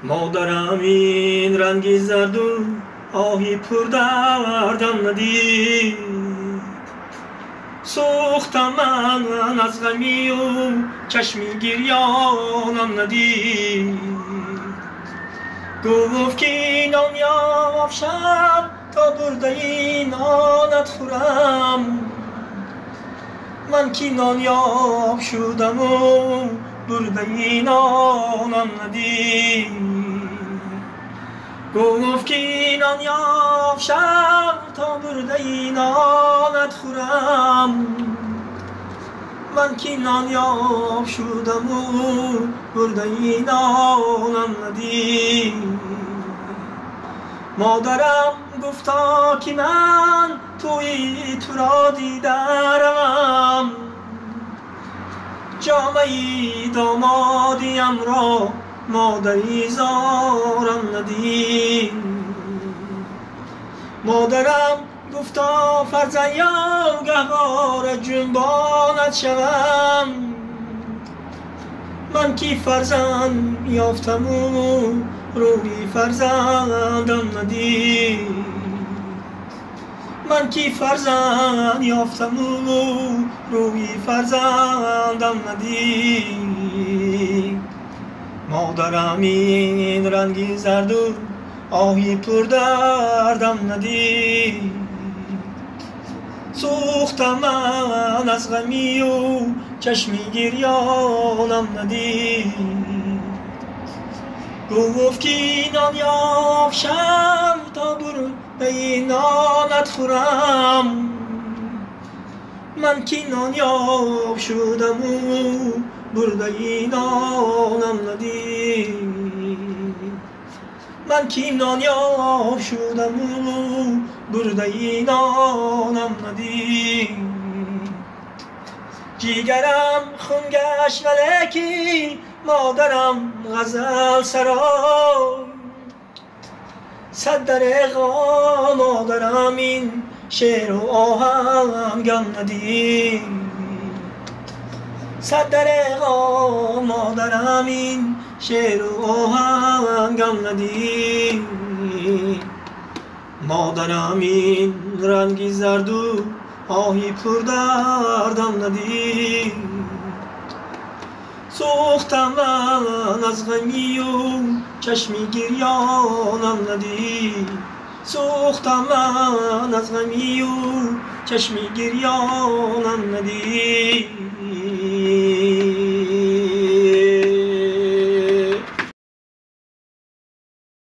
مادرم این رنگی زردو آهی پر دردم ندید. سوختم من از غمی و چشمی گریانم ندید. گفت که نان یافشم تا برده نانت خورم. من که نان یاب شدم و برده نانم ندید. گفت که نان یافشم تا برده نانت خورم. من که نان یاب شدم و برده نانم ندید. مادرم گفتا که من توی تو را دیدم. جامه دامادیم را مادری زارم ندید. مادرم گفتا فرزندم گهواره جنبانت شوم. من که فرزند یافتم و روی فرزندم ندید. من که فرزند یافتم و روی فرزندم ندید. مادرم این رنگی زرد و آهی پر دردم ندید. سوختم من از غمی و چشمی گریانم ندید. گفت که نان یافشم تا برده نانت خورم. من که نان یاب شدم و برده نانم ندید. من که نان یاب شدم و برده نانم ندید. جیگرم خون گشت ولیکی مادرم غزل سرای. صد دریغا مادرم این شعر و آهنگم ندید. صد دریغا مادرم این شعر و آهنگم ندید. مادرم این رنگی زرد و آهی پر دردم ندید. سوختم من از غمی و چشمی گریانم ندید. سوختم من از غمی و چشمی گریانم ندید.